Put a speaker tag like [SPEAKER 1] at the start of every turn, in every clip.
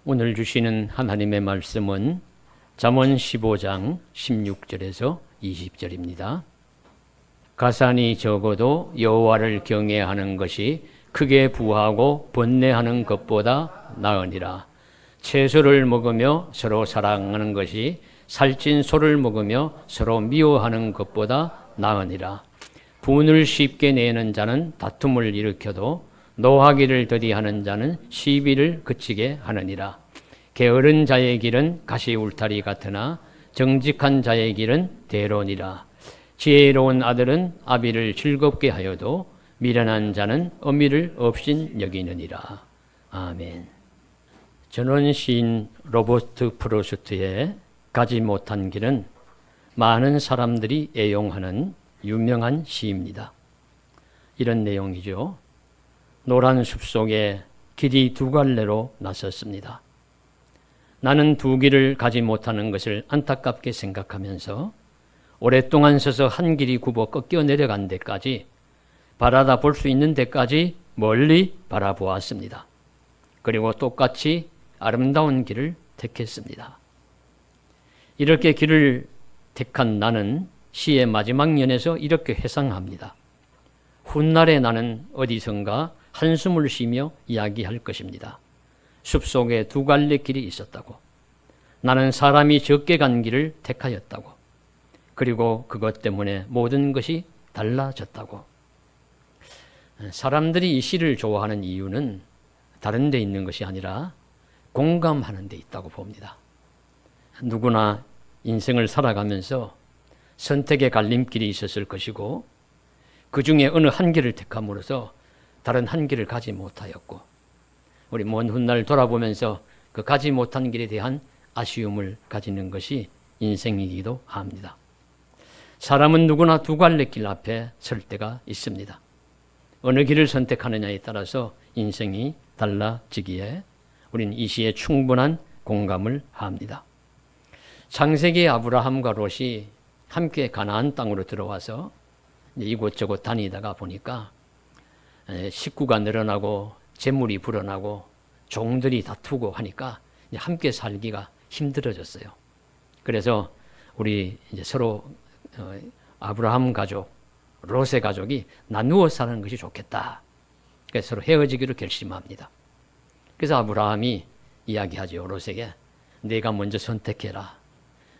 [SPEAKER 1] 오늘 주시는 하나님의 말씀은 잠언 15장 16절에서 20절입니다. 가산이 적어도 여호와를 경외하는 것이 크게 부하고 번뇌하는 것보다 나으니라. 채소를 먹으며 서로 사랑하는 것이 살찐 소를 먹으며 서로 미워하는 것보다 나으니라. 분을 쉽게 내는 자는 다툼을 일으켜도 노하기를 더디하는 자는 시비를 그치게 하느니라. 게으른 자의 길은 가시 울타리 같으나 정직한 자의 길은 대로니라. 지혜로운 아들은 아비를 즐겁게 하여도 미련한 자는 어미를 없인 여기느니라. 아멘. 전원 시인 로버트 프로스트의 가지 못한 길은 많은 사람들이 애용하는 유명한 시입니다. 이런 내용이죠. 노란 숲속에 길이 두 갈래로 나섰습니다. 나는 두 길을 가지 못하는 것을 안타깝게 생각하면서 오랫동안 서서 한 길이 굽어 꺾여 내려간 데까지 바라다 볼 수 있는 데까지 멀리 바라보았습니다. 그리고 똑같이 아름다운 길을 택했습니다. 이렇게 길을 택한 나는 시의 마지막 연에서 이렇게 회상합니다. 훗날에 나는 어디선가 한숨을 쉬며 이야기할 것입니다. 숲속에 두 갈래 길이 있었다고. 나는 사람이 적게 간 길을 택하였다고. 그리고 그것 때문에 모든 것이 달라졌다고. 사람들이 이 시를 좋아하는 이유는 다른 데 있는 것이 아니라 공감하는 데 있다고 봅니다. 누구나 인생을 살아가면서 선택의 갈림길이 있었을 것이고 그 중에 어느 한 길을 택함으로써 다른 한 길을 가지 못하였고 우리 먼 훗날 돌아보면서 그 가지 못한 길에 대한 아쉬움을 가지는 것이 인생이기도 합니다. 사람은 누구나 두 갈래 길 앞에 설 때가 있습니다. 어느 길을 선택하느냐에 따라서 인생이 달라지기에 우리는 이 시에 충분한 공감을 합니다. 창세기 아브라함과 롯이 함께 가나안 땅으로 들어와서 이곳저곳 다니다가 보니까 식구가 늘어나고 재물이 불어나고 종들이 다투고 하니까 함께 살기가 힘들어졌어요. 그래서 우리 이제 서로 아브라함 가족, 롯의 가족이 나누어 사는 것이 좋겠다. 그래서 서로 헤어지기로 결심합니다. 그래서 아브라함이 이야기하죠. 롯에게 네가 먼저 선택해라.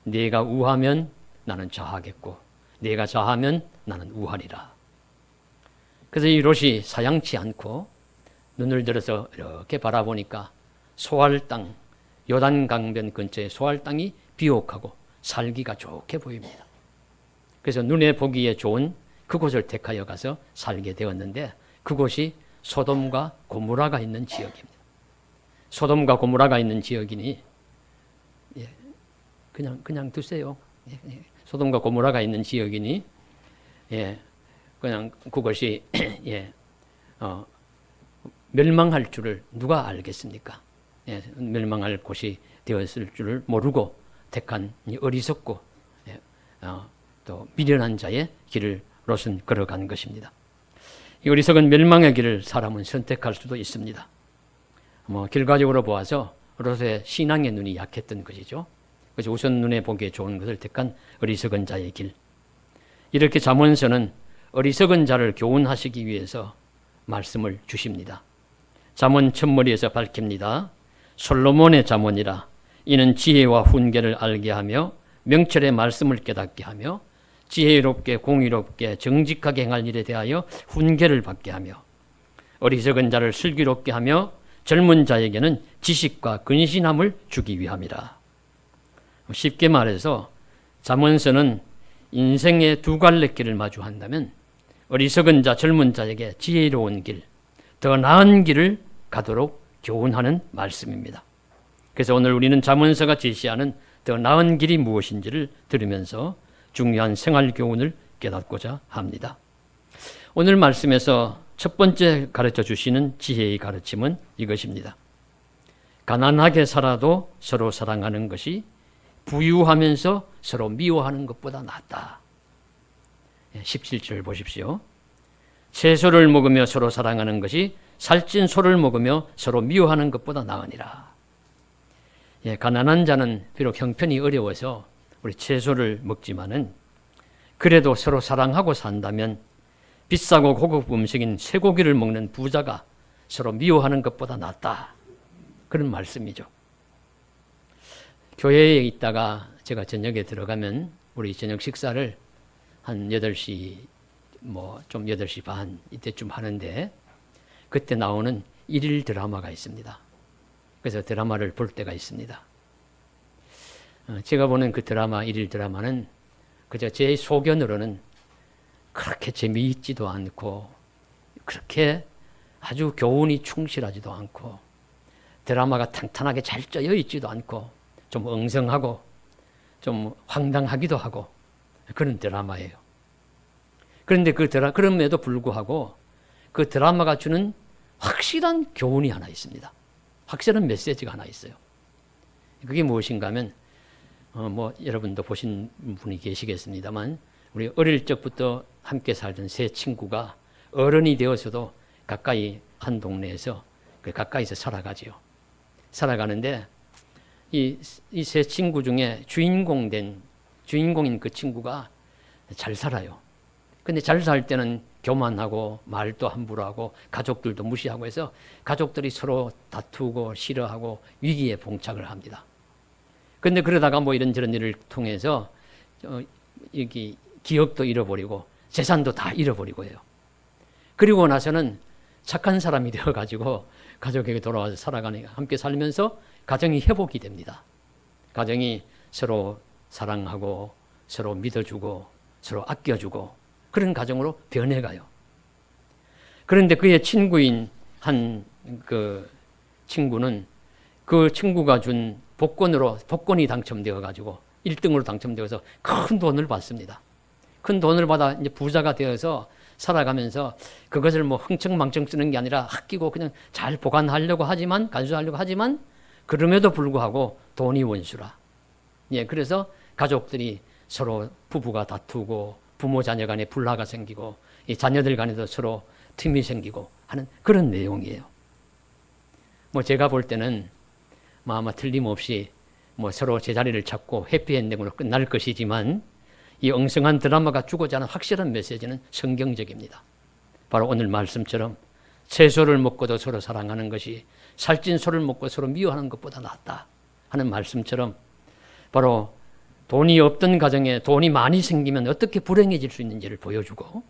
[SPEAKER 1] 네가 우하면 나는 좌하겠고 네가 좌하면 나는 우하리라. 그래서 이 롯이 사양치 않고 눈을 들어서 이렇게 바라보니까 소알 땅, 요단 강변 근처에 소알 땅이 비옥하고 살기가 좋게 보입니다. 그래서 눈에 보기에 좋은 그곳을 택하여 가서 살게 되었는데 그곳이 소돔과 고모라가 있는 지역입니다. 소돔과 고모라가 있는 지역이니 그냥 두세요. 소돔과 고모라가 있는 지역이니 그냥 그것이 멸망할 줄을 누가 알겠습니까? 멸망할 곳이 되었을 줄을 모르고 택한 어리석고 또 미련한 자의 길을 롯은 걸어간 것입니다. 이 어리석은 멸망의 길을 사람은 선택할 수도 있습니다. 결과적으로 보아서 롯의 신앙의 눈이 약했던 것이죠. 그래서 우선 눈에 보기에 좋은 것을 택한 어리석은 자의 길. 이렇게 잠언서는 어리석은 자를 교훈하시기 위해서 말씀을 주십니다. 잠언 첫머리에서 밝힙니다. 솔로몬의 잠언이라. 이는 지혜와 훈계를 알게 하며 명철의 말씀을 깨닫게 하며 지혜롭게 공의롭게 정직하게 행할 일에 대하여 훈계를 받게 하며 어리석은 자를 슬기롭게 하며 젊은 자에게는 지식과 근신함을 주기 위함이라. 쉽게 말해서 잠언서는 인생의 두 갈래 길을 마주한다면 어리석은 자, 젊은 자에게 지혜로운 길, 더 나은 길을 가도록 교훈하는 말씀입니다. 그래서 오늘 우리는 잠언서가 제시하는 더 나은 길이 무엇인지를 들으면서 중요한 생활 교훈을 깨닫고자 합니다. 오늘 말씀에서 첫 번째 가르쳐 주시는 지혜의 가르침은 이것입니다. 가난하게 살아도 서로 사랑하는 것이 부유하면서 서로 미워하는 것보다 낫다. 17절 보십시오. 채소를 먹으며 서로 사랑하는 것이 살찐 소를 먹으며 서로 미워하는 것보다 나으니라. 가난한 자는 비록 형편이 어려워서 우리 채소를 먹지만은 그래도 서로 사랑하고 산다면 비싸고 고급 음식인 쇠고기를 먹는 부자가 서로 미워하는 것보다 낫다. 그런 말씀이죠. 교회에 있다가 제가 저녁에 들어가면 우리 저녁 식사를 한 8시 좀 8시 반 이때쯤 하는데 그때 나오는 일일 드라마가 있습니다. 그래서 드라마를 볼 때가 있습니다. 제가 보는 그 드라마, 일일 드라마는 그저 제 소견으로는 그렇게 재미있지도 않고 그렇게 아주 교훈이 충실하지도 않고 드라마가 탄탄하게 잘 짜여 있지도 않고 좀 엉성하고 좀 황당하기도 하고 그런 드라마예요. 그런데 그럼에도 불구하고 그 드라마가 주는 확실한 교훈이 하나 있습니다. 확실한 메시지가 하나 있어요. 그게 무엇인가 하면 여러분도 보신 분이 계시겠습니다만 우리 어릴 적부터 함께 살던 세 친구가 어른이 되어서도 가까이 한 동네에서 가까이서 살아가지요. 살아가는데 이 세 친구 중에 주인공인 그 친구가 잘 살아요. 근데 잘 살 때는 교만하고 말도 함부로 하고 가족들도 무시하고 해서 가족들이 서로 다투고 싫어하고 위기에 봉착을 합니다. 근데 그러다가 이런저런 일을 통해서 여기 기억도 잃어버리고 재산도 다 잃어버리고 해요. 그리고 나서는 착한 사람이 되어가지고 가족에게 돌아와서 살아가니까 함께 살면서 가정이 회복이 됩니다. 가정이 서로 사랑하고 서로 믿어주고 서로 아껴주고 그런 가정으로 변해가요. 그런데 그의 친구인 한 그 친구는 그 친구가 준 복권이 당첨되어가지고 1등으로 당첨되어서 큰 돈을 받습니다. 큰 돈을 받아 이제 부자가 되어서 살아가면서 그것을 흥청망청 쓰는 게 아니라 아끼고 그냥 잘 보관하려고 하지만 간수하려고 하지만 그럼에도 불구하고 돈이 원수라. 그래서 가족들이 서로 부부가 다투고 부모 자녀 간에 불화가 생기고 이 자녀들 간에도 서로 틈이 생기고 하는 그런 내용이에요. 제가 볼 때는 아마 틀림없이 서로 제자리를 찾고 해피엔딩으로 끝날 것이지만 이 엉성한 드라마가 주고자 하는 확실한 메시지는 성경적입니다. 바로 오늘 말씀처럼 채소를 먹고도 서로 사랑하는 것이 살찐 소를 먹고 서로 미워하는 것보다 낫다 하는 말씀처럼 바로 돈이 없던 가정에 돈이 많이 생기면 어떻게 불행해질 수 있는지를 보여주고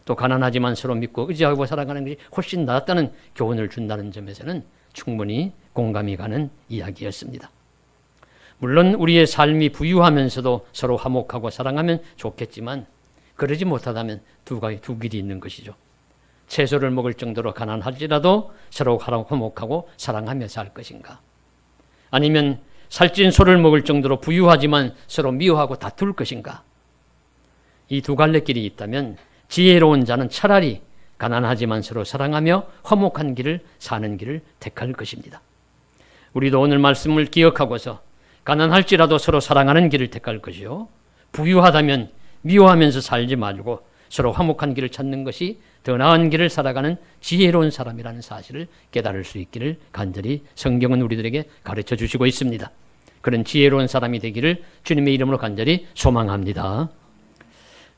[SPEAKER 1] 또 가난하지만 서로 믿고 의지하고 살아가는 것이 훨씬 낫다는 교훈을 준다는 점에서는 충분히 공감이 가는 이야기였습니다. 물론 우리의 삶이 부유하면서도 서로 화목하고 사랑하면 좋겠지만 그러지 못하다면 두 길이 있는 것이죠. 채소를 먹을 정도로 가난할지라도 서로 화목하고 사랑하며 살 것인가, 아니면 살찐 소를 먹을 정도로 부유하지만 서로 미워하고 다툴 것인가. 이 두 갈래 길이 있다면 지혜로운 자는 차라리 가난하지만 서로 사랑하며 화목한 길을 사는 길을 택할 것입니다. 우리도 오늘 말씀을 기억하고서 가난할지라도 서로 사랑하는 길을 택할 것이요, 부유하다면 미워하면서 살지 말고 서로 화목한 길을 찾는 것이 더 나은 길을 살아가는 지혜로운 사람이라는 사실을 깨달을 수 있기를 간절히 성경은 우리들에게 가르쳐 주시고 있습니다. 그런 지혜로운 사람이 되기를 주님의 이름으로 간절히 소망합니다.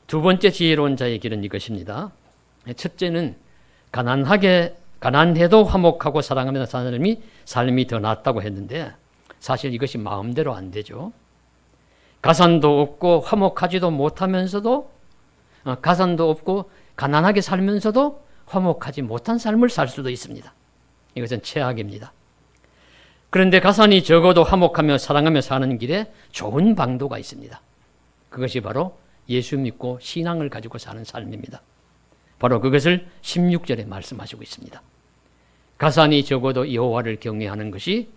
[SPEAKER 1] 두 번째 지혜로운 자의 길은 이것입니다. 첫째는 가난해도 화목하고 사랑하면서 사는 삶이 더 낫다고 했는데 사실 이것이 마음대로 안 되죠. 가산도 없고 화목하지도 못하면서도 가산도 없고 가난하게 살면서도 화목하지 못한 삶을 살 수도 있습니다. 이것은 최악입니다. 그런데 가산이 적어도 화목하며 사랑하며 사는 길에 좋은 방도가 있습니다. 그것이 바로 예수 믿고 신앙을 가지고 사는 삶입니다. 바로 그것을 16절에 말씀하시고 있습니다. 가산이 적어도 여호와를 경외하는 것이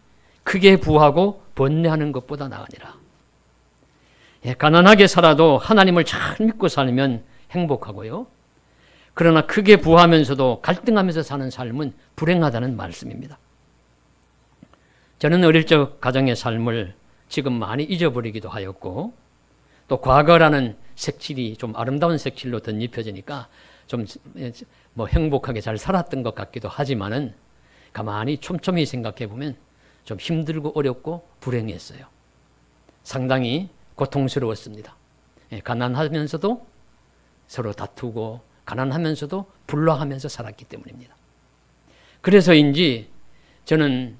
[SPEAKER 1] 크게 부하고 번뇌하는 것보다 나으니라. 가난하게 살아도 하나님을 잘 믿고 살면 행복하고요, 그러나 크게 부하면서도 갈등하면서 사는 삶은 불행하다는 말씀입니다. 저는 어릴 적 가정의 삶을 지금 많이 잊어버리기도 하였고, 또 과거라는 색칠이 좀 아름다운 색칠로 덧입혀지니까 좀 행복하게 잘 살았던 것 같기도 하지만은 가만히 촘촘히 생각해 보면 좀 힘들고 어렵고 불행했어요. 상당히 고통스러웠습니다. 가난하면서도 서로 다투고 가난하면서도 불화하면서 살았기 때문입니다. 그래서인지 저는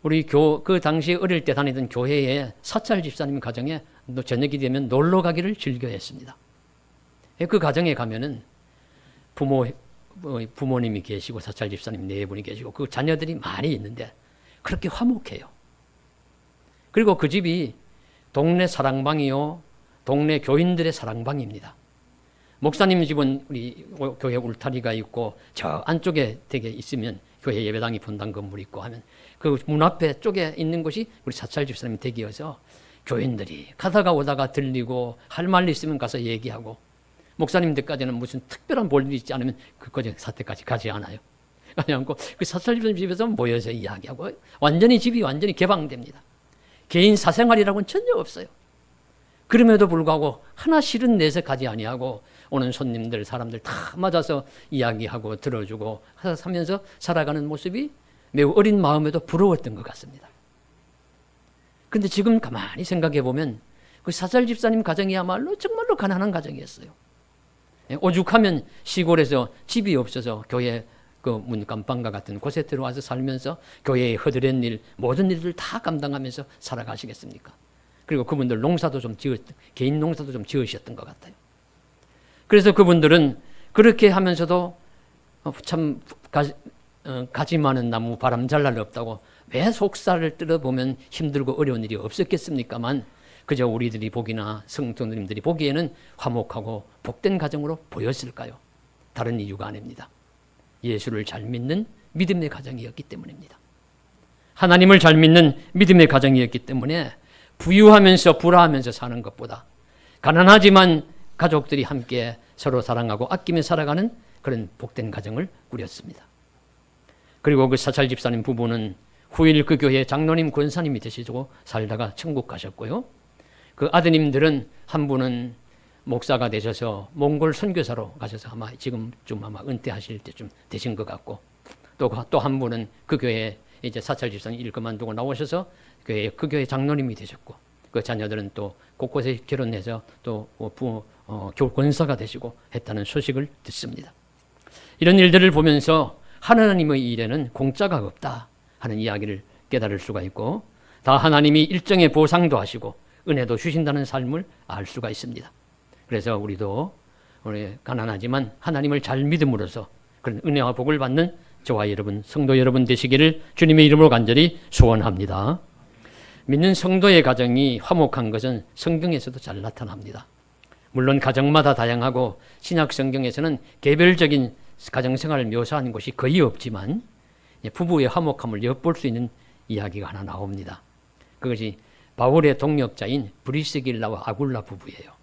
[SPEAKER 1] 우리 그 당시에 어릴 때 다니던 교회에 사찰 집사님 가정에 저녁이 되면 놀러 가기를 즐겨했습니다. 그 가정에 가면은 부모님이 계시고 사찰 집사님 4분이 계시고 그 자녀들이 많이 있는데 그렇게 화목해요. 그리고 그 집이 동네 사랑방이요, 동네 교인들의 사랑방입니다. 목사님 집은 우리 교회 울타리가 있고 저 안쪽에 되게 있으면 교회 예배당이 분당 건물이 있고 하면 그 문 앞에 쪽에 있는 곳이 우리 사찰 집사님 댁이어서 교인들이 가다가 오다가 들리고 할 말 있으면 가서 얘기하고 목사님 댁까지는 무슨 특별한 볼일이 있지 않으면 그까지 사태까지 가지 않아요. 가지 않고 그 사찰 집사님 집에서 모여서 이야기하고 완전히 집이 완전히 개방됩니다. 개인 사생활이라고는 전혀 없어요. 그럼에도 불구하고 하나 실은 내서 가지 아니하고 오는 손님들 사람들 다 맞아서 이야기하고 들어주고 하면서 살아가는 모습이 매우 어린 마음에도 부러웠던 것 같습니다. 그런데 지금 가만히 생각해 보면 그 사찰 집사님 가정이야말로 정말로 가난한 가정이었어요. 오죽하면 시골에서 집이 없어서 교회 그 문간방과 같은 곳에 들어와서 살면서 교회의 허드렛 일 모든 일들 다 감당하면서 살아가시겠습니까? 그리고 그분들 농사도 좀 개인 농사도 좀 지으셨던 것 같아요. 그래서 그분들은 그렇게 하면서도 참 가지 많은 나무 바람 잘 날 없다고 왜 속살을 뜯어보면 힘들고 어려운 일이 없었겠습니까만 그저 우리들이 보기나 성도님들이 보기에는 화목하고 복된 가정으로 보였을까요? 다른 이유가 아닙니다. 예수를 잘 믿는 믿음의 가정이었기 때문입니다. 하나님을 잘 믿는 믿음의 가정이었기 때문에 부유하면서 불화하면서 사는 것보다 가난하지만 가족들이 함께 서로 사랑하고 아끼며 살아가는 그런 복된 가정을 꾸렸습니다. 그리고 그 사찰 집사님 부부는 후일 그 교회 장로님 권사님이 되시고 살다가 천국 가셨고요. 그 아드님들은 한 분은 목사가 되셔서 몽골 선교사로 가셔서 아마 지금쯤 아마 은퇴하실 때쯤 되신 것 같고 또 한 분은 그 교회 이제 사찰 집사님 일 그만두고 나오셔서 그 교회 장로님이 되셨고 그 자녀들은 또 곳곳에 결혼해서 또 권사가 되시고 했다는 소식을 듣습니다. 이런 일들을 보면서 하나님의 일에는 공짜가 없다 하는 이야기를 깨달을 수가 있고 다 하나님이 일정의 보상도 하시고 은혜도 주신다는 삶을 알 수가 있습니다. 그래서 우리도 우리 가난하지만 하나님을 잘 믿음으로써 그런 은혜와 복을 받는 저와 여러분, 성도 여러분 되시기를 주님의 이름으로 간절히 소원합니다. 믿는 성도의 가정이 화목한 것은 성경에서도 잘 나타납니다. 물론 가정마다 다양하고 신약 성경에서는 개별적인 가정생활을 묘사하는 곳이 거의 없지만 부부의 화목함을 엿볼 수 있는 이야기가 하나 나옵니다. 그것이 바울의 동역자인 브리스길라와 아굴라 부부예요.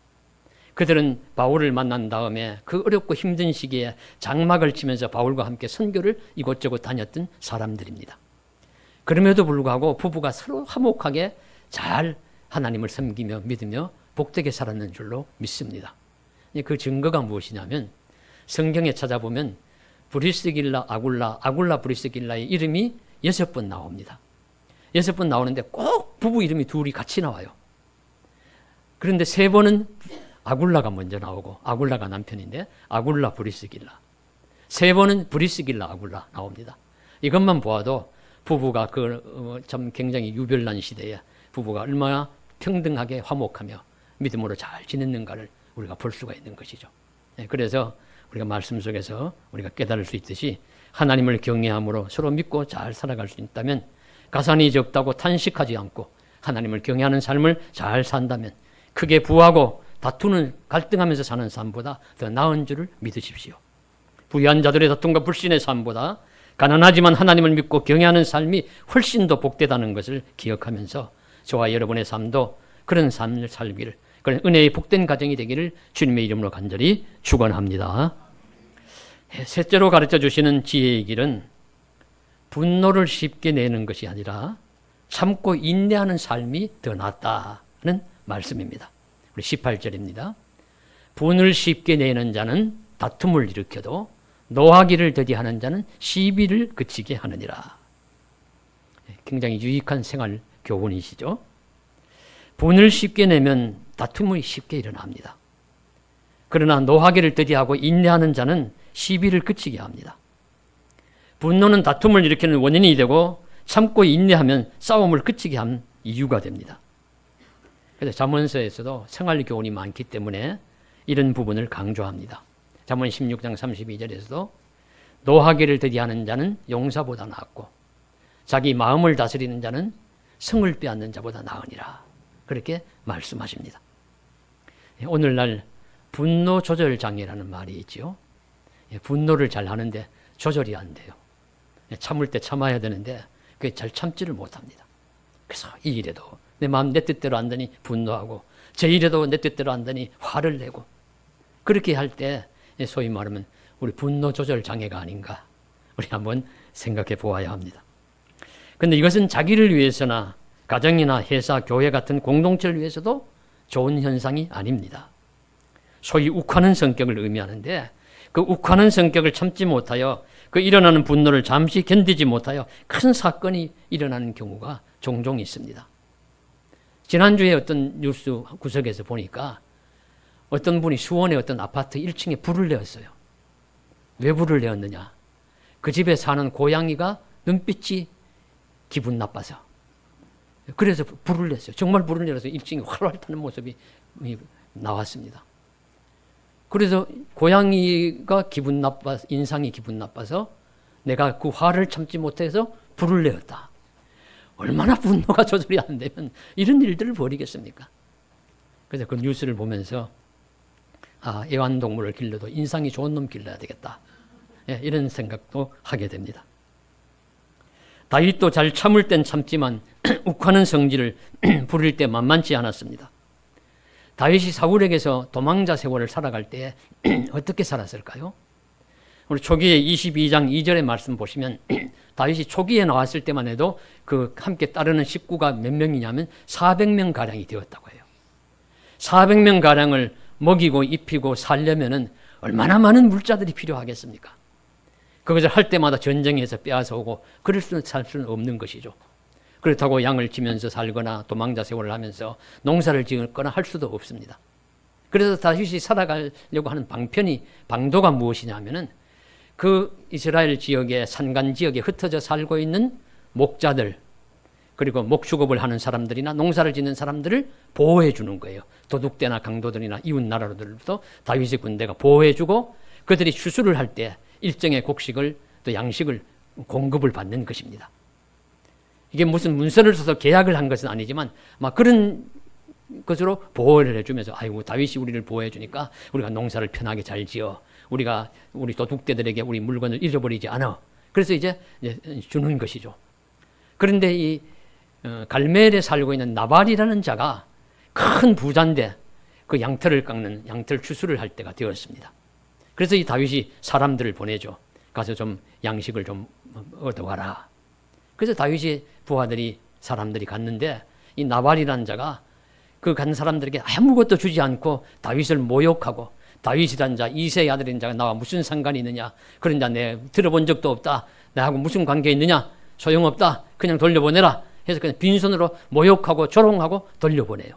[SPEAKER 1] 그들은 바울을 만난 다음에 그 어렵고 힘든 시기에 장막을 치면서 바울과 함께 선교를 이곳저곳 다녔던 사람들입니다. 그럼에도 불구하고 부부가 서로 화목하게 잘 하나님을 섬기며 믿으며 복되게 살았는 줄로 믿습니다. 그 증거가 무엇이냐면 성경에 찾아보면 브리스길라 아굴라 브리스길라의 이름이 6번 나옵니다. 6번 나오는데 꼭 부부 이름이 둘이 같이 나와요. 그런데 3번은 아굴라가 먼저 나오고 아굴라가 남편인데 아굴라 브리스길라 3번은 브리스길라 아굴라 나옵니다. 이것만 보아도 부부가 참 굉장히 유별난 시대에 부부가 얼마나 평등하게 화목하며 믿음으로 잘 지냈는가를 우리가 볼 수가 있는 것이죠. 그래서 우리가 말씀 속에서 우리가 깨달을 수 있듯이 하나님을 경외함으로 서로 믿고 잘 살아갈 수 있다면 가산이 적다고 탄식하지 않고 하나님을 경외하는 삶을 잘 산다면 크게 부하고 다투는 갈등하면서 사는 삶보다 더 나은 줄을 믿으십시오. 부유한 자들의 다툼과 불신의 삶보다 가난하지만 하나님을 믿고 경외하는 삶이 훨씬 더 복되다는 것을 기억하면서 저와 여러분의 삶도 그런 삶을 살기를 그런 은혜의 복된 가정이 되기를 주님의 이름으로 간절히 축원합니다. 셋째로 가르쳐 주시는 지혜의 길은 분노를 쉽게 내는 것이 아니라 참고 인내하는 삶이 더 낫다는 말씀입니다. 우리 18절입니다. 분을 쉽게 내는 자는 다툼을 일으켜도 노하기를 더디하는 자는 시비를 그치게 하느니라. 굉장히 유익한 생활 교훈이시죠. 분을 쉽게 내면 다툼이 쉽게 일어납니다. 그러나 노하기를 더디하고 인내하는 자는 시비를 그치게 합니다. 분노는 다툼을 일으키는 원인이 되고 참고 인내하면 싸움을 그치게 한 이유가 됩니다. 그래서 잠언서에서도 생활 교훈이 많기 때문에 이런 부분을 강조합니다. 잠언 16장 32절에서도 노하기를 더디하는 자는 용사보다 낫고 자기 마음을 다스리는 자는 성을 빼앗는 자보다 나으니라. 그렇게 말씀하십니다. 오늘날 분노 조절 장애라는 말이 있지요. 분노를 잘 하는데 조절이 안 돼요. 참을 때 참아야 되는데 그게 잘 참지를 못합니다. 그래서 이 일에도 내 마음 내 뜻대로 안 되니 분노하고 저 일에도 내 뜻대로 안 되니 화를 내고 그렇게 할 때 소위 말하면 우리 분노 조절 장애가 아닌가 우리 한번 생각해 보아야 합니다. 그런데 이것은 자기를 위해서나 가정이나 회사, 교회 같은 공동체를 위해서도 좋은 현상이 아닙니다. 소위 욱하는 성격을 의미하는데 그 욱하는 성격을 참지 못하여 그 일어나는 분노를 잠시 견디지 못하여 큰 사건이 일어나는 경우가 종종 있습니다. 지난주에 어떤 뉴스 구석에서 보니까 어떤 분이 수원의 어떤 아파트 1층에 불을 내었어요. 왜 불을 내었느냐? 그 집에 사는 고양이가 눈빛이 기분 나빠서 그래서 불을 냈어요. 정말 불을 내서 1층에 활활 타는 모습이 나왔습니다. 그래서 고양이가 기분 나빠, 인상이 기분 나빠서 내가 그 화를 참지 못해서 불을 내었다. 얼마나 분노가 조절이 안 되면 이런 일들을 벌이겠습니까? 그래서 그 뉴스를 보면서 애완동물을 길러도 인상이 좋은 놈 길러야 되겠다. 이런 생각도 하게 됩니다. 다윗도 잘 참을 땐 참지만 욱하는 성질을 부릴 때 만만치 않았습니다. 다윗이 사울에게서 도망자 세월을 살아갈 때 어떻게 살았을까요? 우리 초기에 22장 2절의 말씀 보시면 다윗이 초기에 나왔을 때만 해도 그 함께 따르는 식구가 몇 명이냐면 400명 가량이 되었다고 해요. 400명 가량을 먹이고 입히고 살려면은 얼마나 많은 물자들이 필요하겠습니까? 그것을 할 때마다 전쟁에서 빼앗아 오고 그럴 수는 살 수는 없는 것이죠. 그렇다고 양을 치면서 살거나 도망자 세월을 하면서 농사를 지었거나 할 수도 없습니다. 그래서 다윗이 살아가려고 하는 방도가 무엇이냐면은 그 이스라엘 지역의 산간 지역에 흩어져 살고 있는 목자들 그리고 목축업을 하는 사람들이나 농사를 짓는 사람들을 보호해 주는 거예요. 도둑대나 강도들이나 이웃 나라들부터 다윗의 군대가 보호해 주고 그들이 추수를 할 때 일정의 곡식을 또 양식을 공급을 받는 것입니다. 이게 무슨 문서를 써서 계약을 한 것은 아니지만 막 그런 것으로 보호를 해주면서 아이고 다윗이 우리를 보호해 주니까 우리가 농사를 편하게 잘 지어 우리가 우리 도둑대들에게 우리 물건을 잃어버리지 않아. 그래서 이제 주는 것이죠. 그런데 이 갈멜에 살고 있는 나발이라는 자가 큰 부자인데 그 양털을 깎는 양털 추수를 할 때가 되었습니다. 그래서 이 다윗이 사람들을 보내죠. 가서 좀 양식을 좀 얻어와라. 그래서 다윗이 부하들이 사람들이 갔는데 이 나발이라는 자가 그 간 사람들에게 아무것도 주지 않고 다윗을 모욕하고 다윗이란 자 이새의 아들인 자가 나와 무슨 상관이 있느냐. 그런 자 내 들어본 적도 없다. 나하고 무슨 관계 있느냐. 소용없다. 그냥 돌려보내라. 해서 그냥 빈손으로 모욕하고 조롱하고 돌려보내요.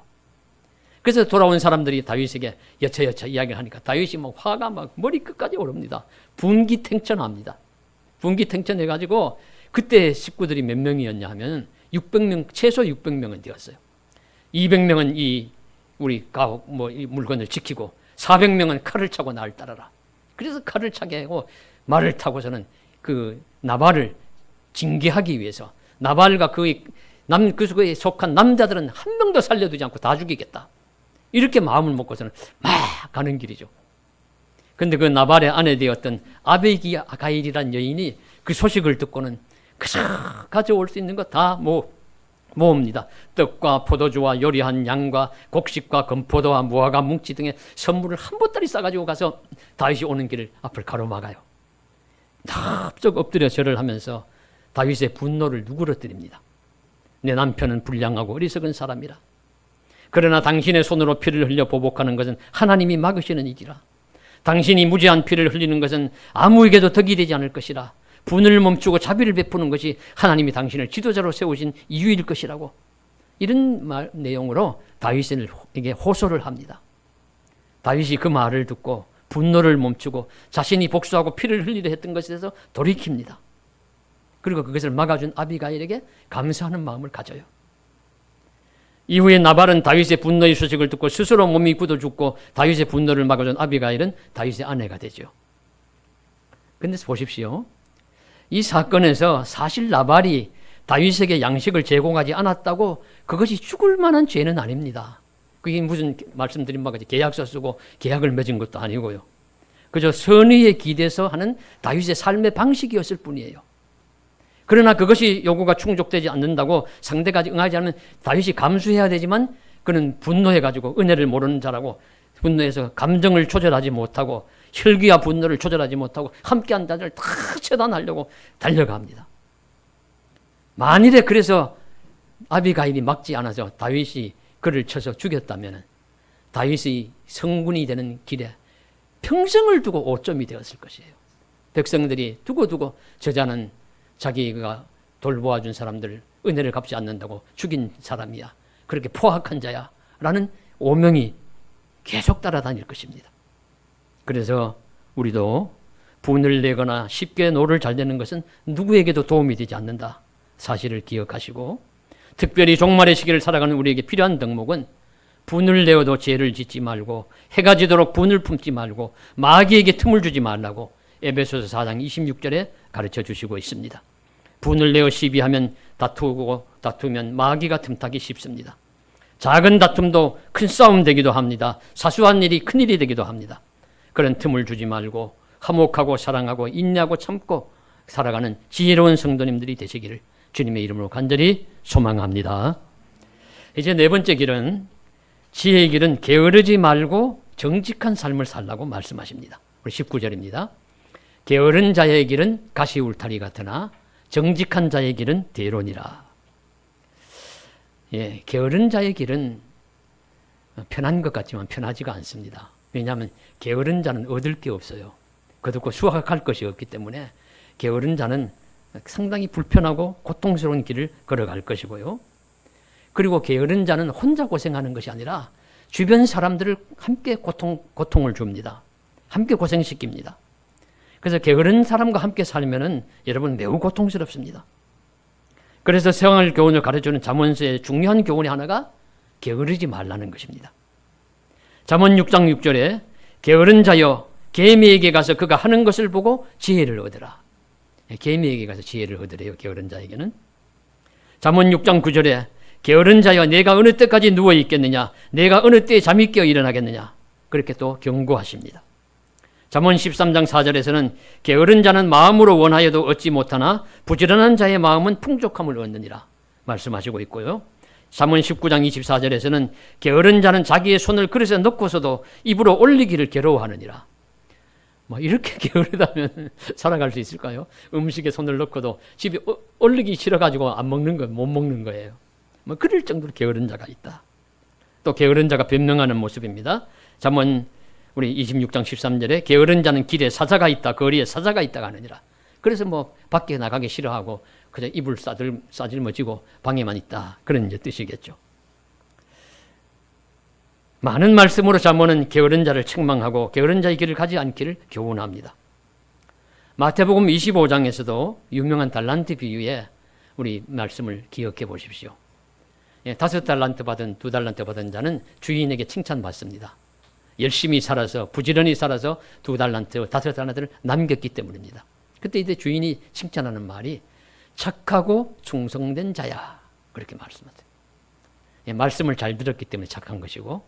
[SPEAKER 1] 그래서 돌아온 사람들이 다윗에게 여차여차 이야기를 하니까 다윗이 막 화가 막 머리끝까지 오릅니다. 분기탱천합니다. 분기탱천해가지고 그때 식구들이 몇 명이었냐 하면 600명, 최소 600명은 되었어요. 200명은 이 물건을 지키고 400명은 칼을 차고 나를 따라라. 그래서 칼을 차게 하고 말을 타고서는 그 나발을 징계하기 위해서 나발과 그 속에 속한 남자들은 한 명도 살려두지 않고 다 죽이겠다. 이렇게 마음을 먹고서는 막 가는 길이죠. 그런데 그 나발의 아내 되었던 아비가일이라는 여인이 그 소식을 듣고는 그저 가져올 수 있는 거 다 모읍니다. 떡과 포도주와 요리한 양과 곡식과 건포도와 무화과 뭉치 등의 선물을 한 보따리 싸가지고 가서 다윗이 오는 길을 앞을 가로막아요. 납작 엎드려 절을 하면서 다윗의 분노를 누그러뜨립니다. 내 남편은 불량하고 어리석은 사람이라. 그러나 당신의 손으로 피를 흘려 보복하는 것은 하나님이 막으시는 일이라. 당신이 무죄한 피를 흘리는 것은 아무에게도 덕이 되지 않을 것이라. 분을 멈추고 자비를 베푸는 것이 하나님이 당신을 지도자로 세우신 이유일 것이라고, 이런 내용으로 다윗에게 호소를 합니다. 다윗이 그 말을 듣고 분노를 멈추고 자신이 복수하고 피를 흘리려 했던 것에 대해서 돌이킵니다. 그리고 그것을 막아준 아비가일에게 감사하는 마음을 가져요. 이후에 나발은 다윗의 분노의 소식을 듣고 스스로 몸이 굳어 죽고 다윗의 분노를 막아준 아비가일은 다윗의 아내가 되죠. 그런데 보십시오. 이 사건에서 사실 나발이 다윗에게 양식을 제공하지 않았다고 그것이 죽을 만한 죄는 아닙니다. 그게 무슨 말씀드린 바같이 계약서 쓰고 계약을 맺은 것도 아니고요. 그저 선의에 기대서 하는 다윗의 삶의 방식이었을 뿐이에요. 그러나 그것이 요구가 충족되지 않는다고 상대가 응하지 않으면 다윗이 감수해야 되지만 그는 분노해가지고 은혜를 모르는 자라고 분노해서 감정을 조절하지 못하고 혈기와 분노를 조절하지 못하고 함께한 자들을 다 처단하려고 달려갑니다. 만일에 그래서 아비가일이 막지 않아서 다윗이 그를 쳐서 죽였다면 다윗이 성군이 되는 길에 평생을 두고 오점이 되었을 것이에요. 백성들이 두고두고 저자는 자기가 돌보아준 사람들 은혜를 갚지 않는다고 죽인 사람이야, 그렇게 포악한 자야 라는 오명이 계속 따라다닐 것입니다. 그래서 우리도 분을 내거나 쉽게 노를 잘 내는 것은 누구에게도 도움이 되지 않는다 사실을 기억하시고, 특별히 종말의 시기를 살아가는 우리에게 필요한 덕목은 분을 내어도 죄를 짓지 말고 해가 지도록 분을 품지 말고 마귀에게 틈을 주지 말라고 에베소서 4장 26절에 가르쳐 주시고 있습니다. 분을 내어 시비하면 다투면 마귀가 틈타기 쉽습니다. 작은 다툼도 큰 싸움 되기도 합니다. 사소한 일이 큰 일이 되기도 합니다. 그런 틈을 주지 말고 화목하고 사랑하고 인내하고 참고 살아가는 지혜로운 성도님들이 되시기를 주님의 이름으로 간절히 소망합니다. 이제 네 번째 길은, 지혜의 길은 게으르지 말고 정직한 삶을 살라고 말씀하십니다. 우리 19절입니다. 게으른 자의 길은 가시 울타리 같으나 정직한 자의 길은 대론이라. 예, 게으른 자의 길은 편한 것 같지만 편하지가 않습니다. 왜냐하면 게으른 자는 얻을 게 없어요. 거듭고 수확할 것이 없기 때문에 게으른 자는 상당히 불편하고 고통스러운 길을 걸어갈 것이고요. 그리고 게으른 자는 혼자 고생하는 것이 아니라 주변 사람들을 함께 고통을 줍니다. 함께 고생시킵니다. 그래서 게으른 사람과 함께 살면은 여러분 매우 고통스럽습니다. 그래서 생활 교훈을 가르쳐주는 잠언서의 중요한 교훈이 하나가 게으르지 말라는 것입니다. 잠언 6장 6절에 게으른 자여 계미에게 가서 그가 하는 것을 보고 지혜를 얻으라. 계미에게 가서 지혜를 얻으래요. 게으른 자에게는. 잠언 6장 9절에 게으른 자여 내가 어느 때까지 누워 있겠느냐, 내가 어느 때에 잠이 깨어 일어나겠느냐, 그렇게 또 경고하십니다. 잠언 13장 4절에서는 게으른 자는 마음으로 원하여도 얻지 못하나 부지런한 자의 마음은 풍족함을 얻느니라 말씀하시고 있고요. 잠언 19장 24절에서는 게으른 자는 자기의 손을 그릇에 넣고서도 입으로 올리기를 괴로워하느니라. 이렇게 게으르다면 살아갈 수 있을까요? 음식에 손을 넣고도 집에 올리기 싫어가지고 안 먹는 거, 못 먹는 거예요. 그럴 정도로 게으른 자가 있다. 또 게으른 자가 변명하는 모습입니다. 잠언 우리 26장 13절에 게으른 자는 길에 사자가 있다, 거리에 사자가 있다가 하느니라. 그래서 밖에 나가기 싫어하고 그냥 이불 싸질머지고 방에만 있다, 그런 이제 뜻이겠죠. 많은 말씀으로 잠언은 게으른 자를 책망하고 게으른 자의 길을 가지 않기를 교훈합니다. 마태복음 25장에서도 유명한 달란트 비유에 우리 말씀을 기억해 보십시오. 5달란트 받은 2달란트 받은 자는 주인에게 칭찬받습니다. 열심히 살아서 부지런히 살아서 2달란트 5달란트를 남겼기 때문입니다. 그때 이제 주인이 칭찬하는 말이 착하고 충성된 자야, 그렇게 말씀하세요. 말씀을 잘 들었기 때문에 착한 것이고,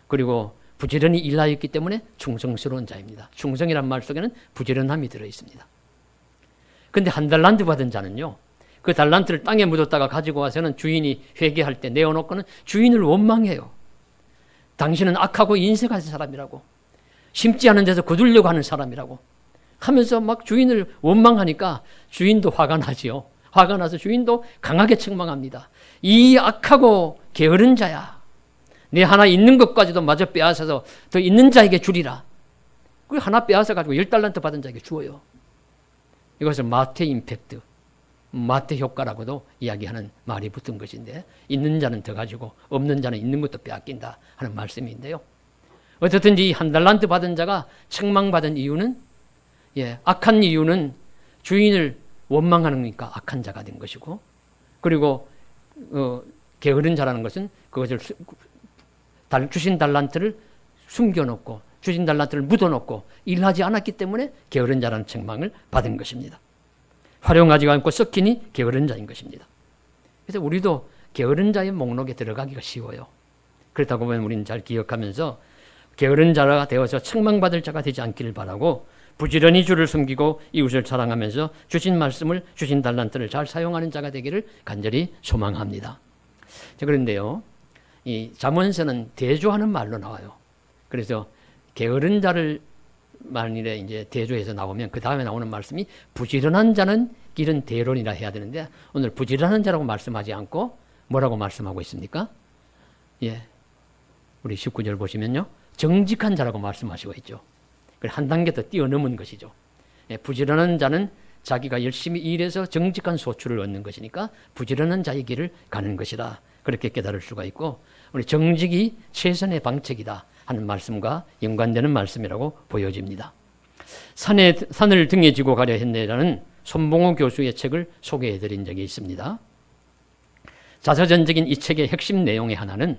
[SPEAKER 1] 그리고 부지런히 일하였기 때문에 충성스러운 자입니다. 충성이란 말 속에는 부지런함이 들어있습니다. 그런데 1달란트 받은 자는요, 그 달란트를 땅에 묻었다가 가지고 와서는 주인이 회개할 때 내어놓고는 주인을 원망해요. 당신은 악하고 인색한 사람이라고, 심지 않은 데서 거두려고 하는 사람이라고 하면서 막 주인을 원망하니까 주인도 화가 나지요. 화가 나서 주인도 강하게 책망합니다. 이 악하고 게으른 자야, 내 하나 있는 것까지도 마저 빼앗아서 더 있는 자에게 주리라. 그 하나 빼앗아 가지고 10달란트 받은 자에게 주어요. 이것을 마태 임팩트, 마태 효과라고도 이야기하는 말이 붙은 것인데, 있는 자는 더 가지고 없는 자는 있는 것도 빼앗긴다 하는 말씀인데요. 어떻든지 이 한 달란트 받은 자가 책망받은 이유는, 악한 이유는 주인을 원망하는 거니까 악한 자가 된 것이고, 그리고 게으른 자라는 것은 그것을 주신 달란트를 숨겨놓고 주신 달란트를 묻어놓고 일하지 않았기 때문에 게으른 자라는 책망을 받은 것입니다. 활용하지 않고 썩히니 게으른 자인 것입니다. 그래서 우리도 게으른 자의 목록에 들어가기가 쉬워요. 그렇다고 보면 우리는 잘 기억하면서 게으른 자가 되어서 책망받을 자가 되지 않기를 바라고, 부지런히 주를 숨기고 이웃을 사랑하면서 주신 말씀을, 주신 달란트를 잘 사용하는 자가 되기를 간절히 소망합니다. 그런데요, 이 잠언서는 대조하는 말로 나와요. 그래서 게으른 자를 만일에 이제 대조해서 나오면 그 다음에 나오는 말씀이 부지런한 자는 길은 대론이라 해야 되는데, 오늘 부지런한 자라고 말씀하지 않고 뭐라고 말씀하고 있습니까? 우리 19절 보시면요, 정직한 자라고 말씀하시고 있죠. 한 단계 더 뛰어넘은 것이죠. 부지런한 자는 자기가 열심히 일해서 정직한 소출을 얻는 것이니까 부지런한 자의 길을 가는 것이라, 그렇게 깨달을 수가 있고, 우리 정직이 최선의 방책이다 하는 말씀과 연관되는 말씀이라고 보여집니다. 산을 등에 지고 가려 했네라는 손봉호 교수의 책을 소개해드린 적이 있습니다. 자서전적인 이 책의 핵심 내용의 하나는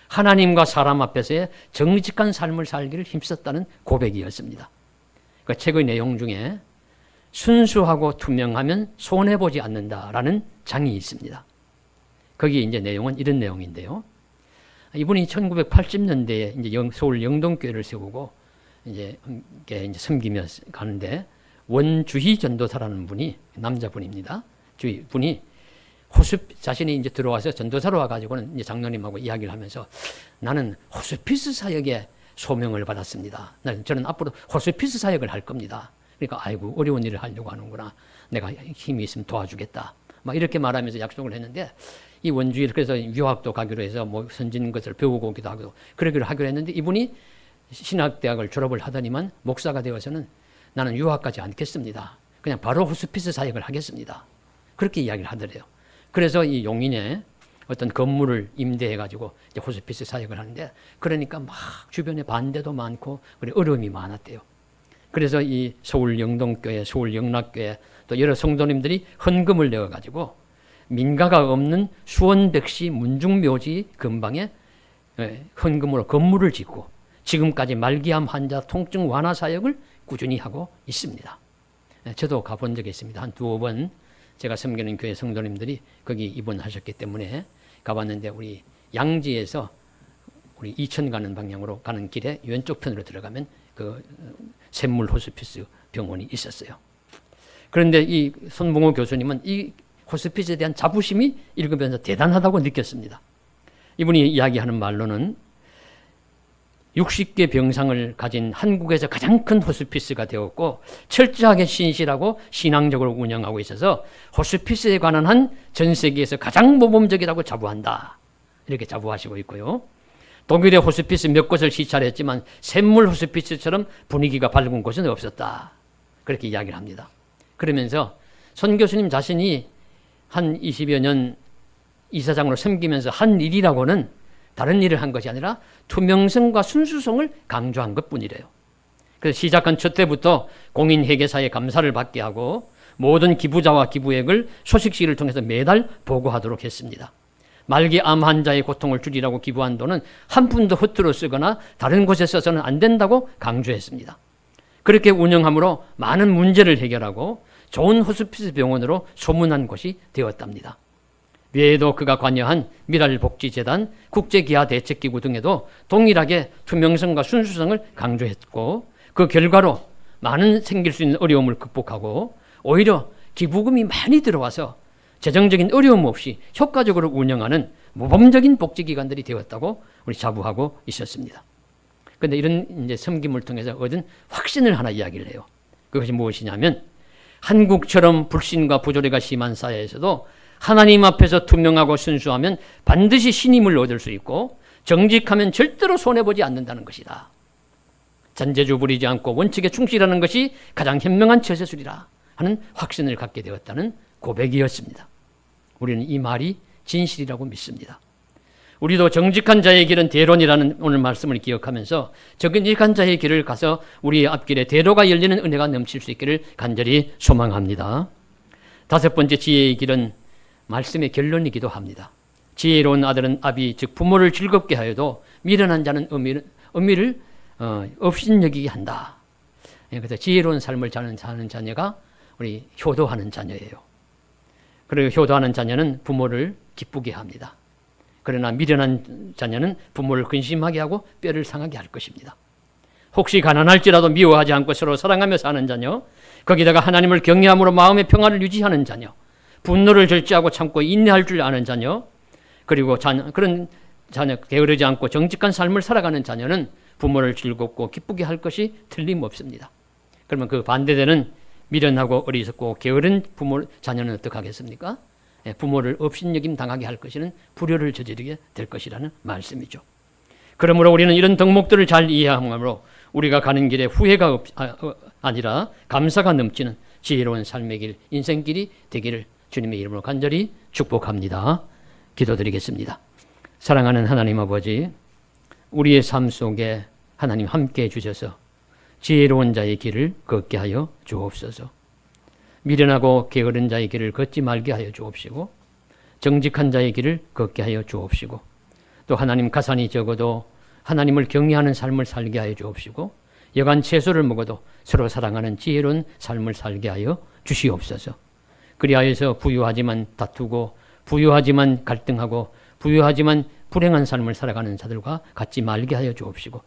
[SPEAKER 1] 하나님과 사람 앞에서의 정직한 삶을 살기를 힘썼다는 고백이었습니다. 그 책의 내용 중에 순수하고 투명하면 손해보지 않는다라는 장이 있습니다. 거기에 이제 내용은 이런 내용인데요. 이분이 1980년대에 이제 서울 영동교회를 세우고 이제 섬기며 가는데, 원주희 전도사라는 분이, 남자분입니다. 분이 자신이 이제 들어와서 전도사로 와가지고는 이제 장로님하고 이야기를 하면서, 나는 호스피스 사역에 소명을 받았습니다. 저는 앞으로 호스피스 사역을 할 겁니다. 그러니까 아이고 어려운 일을 하려고 하는구나. 내가 힘이 있으면 도와주겠다. 막 이렇게 말하면서 약속을 했는데, 이 원주일 그래서 유학도 가기로 해서 뭐 선진 것을 배우고 오기도 하고 그러기로 하기로 했는데, 이분이 신학대학을 졸업을 하더니만 목사가 되어서는 나는 유학가지 않겠습니다. 그냥 바로 호스피스 사역을 하겠습니다. 그렇게 이야기를 하더래요. 그래서 이 용인에 어떤 건물을 임대해가지고 이제 호스피스 사역을 하는데, 그러니까 막 주변에 반대도 많고 어려움이 많았대요. 그래서 이 서울 영동교회, 서울 영락교회 또 여러 성도님들이 헌금을 내어가지고 민가가 없는 수원백시 문중묘지 근방에 헌금으로 건물을 짓고 지금까지 말기암 환자 통증 완화 사역을 꾸준히 하고 있습니다. 저도 가본 적이 있습니다. 한 두어 번 제가 섬기는 교회 성도님들이 거기 입원하셨기 때문에 가봤는데, 우리 양지에서 우리 이천 가는 방향으로 가는 길에 왼쪽 편으로 들어가면 그 샘물 호스피스 병원이 있었어요. 그런데 이 손봉호 교수님은 이 호스피스에 대한 자부심이 읽으면서 대단하다고 느꼈습니다. 이분이 이야기하는 말로는 60개 병상을 가진 한국에서 가장 큰 호스피스가 되었고, 철저하게 신실하고 신앙적으로 운영하고 있어서 호스피스에 관한 한 전 세계에서 가장 모범적이라고 자부한다. 이렇게 자부하시고 있고요. 독일의 호스피스 몇 곳을 시찰했지만 샘물 호스피스처럼 분위기가 밝은 곳은 없었다. 그렇게 이야기를 합니다. 그러면서 손 교수님 자신이 한 20여 년 이사장으로 섬기면서 한 일이라고는 다른 일을 한 것이 아니라 투명성과 순수성을 강조한 것뿐이래요. 그래서 시작한 첫 때부터 공인회계사에 감사를 받게 하고 모든 기부자와 기부액을 소식시를 통해서 매달 보고하도록 했습니다. 말기 암 환자의 고통을 줄이라고 기부한 돈은 한 푼도 허투루 쓰거나 다른 곳에 써서는 안 된다고 강조했습니다. 그렇게 운영함으로 많은 문제를 해결하고 좋은 호스피스 병원으로 소문난 곳이 되었답니다. 외에도 그가 관여한 미랄복지재단, 국제기아대책기구 등에도 동일하게 투명성과 순수성을 강조했고, 그 결과로 많은 생길 수 있는 어려움을 극복하고 오히려 기부금이 많이 들어와서 재정적인 어려움 없이 효과적으로 운영하는 모범적인 복지기관들이 되었다고 우리 자부하고 있었습니다. 그런데 이런 이제 섬김을 통해서 얻은 확신을 하나 이야기를 해요. 그것이 무엇이냐면, 한국처럼 불신과 부조리가 심한 사회에서도 하나님 앞에서 투명하고 순수하면 반드시 신임을 얻을 수 있고, 정직하면 절대로 손해보지 않는다는 것이다. 잔재주 부리지 않고 원칙에 충실하는 것이 가장 현명한 처세술이라. 하는 확신을 갖게 되었다는 고백이었습니다. 우리는 이 말이 진실이라고 믿습니다. 우리도 정직한 자의 길은 대론이라는 오늘 말씀을 기억하면서 정직한 자의 길을 가서 우리의 앞길에 대로가 열리는 은혜가 넘칠 수 있기를 간절히 소망합니다. 다섯 번째 지혜의 길은 말씀의 결론이기도 합니다. 지혜로운 아들은 아비 즉 부모를 즐겁게 하여도 미련한 자는 의미를 업신여기게 한다. 그래서 지혜로운 삶을 사는 자녀가 우리 효도하는 자녀예요. 그리고 효도하는 자녀는 부모를 기쁘게 합니다. 그러나 미련한 자녀는 부모를 근심하게 하고 뼈를 상하게 할 것입니다. 혹시 가난할지라도 미워하지 않고 서로 사랑하며 사는 자녀, 거기다가 하나님을 경외함으로 마음의 평안을 유지하는 자녀, 분노를 절제하고 참고 인내할 줄 아는 자녀, 그리고 그런 자녀, 게으르지 않고 정직한 삶을 살아가는 자녀는 부모를 즐겁고 기쁘게 할 것이 틀림없습니다. 그러면 그 반대되는 미련하고 어리석고 게으른 자녀는 어떻게 하겠습니까? 부모를 업신여김 당하게 할 것이는 불효를 저지르게 될 것이라는 말씀이죠. 그러므로 우리는 이런 덕목들을 잘 이해함으로 우리가 가는 길에 후회가 아니라 감사가 넘치는 지혜로운 삶의 길, 인생길이 되기를 주님의 이름으로 간절히 축복합니다. 기도드리겠습니다. 사랑하는 하나님 아버지, 우리의 삶 속에 하나님 함께해 주셔서 지혜로운 자의 길을 걷게 하여 주옵소서. 미련하고 게으른 자의 길을 걷지 말게 하여 주옵시고, 정직한 자의 길을 걷게 하여 주옵시고, 또 하나님 가산이 적어도 하나님을 경외하는 삶을 살게 하여 주옵시고, 여간 채소를 먹어도 서로 사랑하는 지혜로운 삶을 살게 하여 주시옵소서. 그리하여서 부유하지만 다투고 부유하지만 갈등하고 부유하지만 불행한 삶을 살아가는 자들과 같지 말게 하여 주옵시고,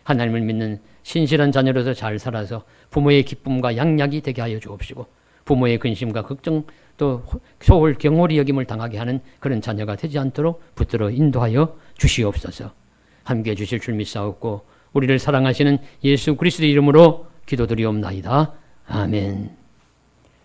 [SPEAKER 1] 하나님을 믿는 신실한 자녀로서 잘 살아서 부모의 기쁨과 양약이 되게 하여 주옵시고, 부모의 근심과 걱정 또 소홀 경홀히 여김을 당하게 하는 그런 자녀가 되지 않도록 붙들어 인도하여 주시옵소서. 함께해 주실 줄 믿사옵고 우리를 사랑하시는 예수 그리스도의 이름으로 기도드리옵나이다. 아멘.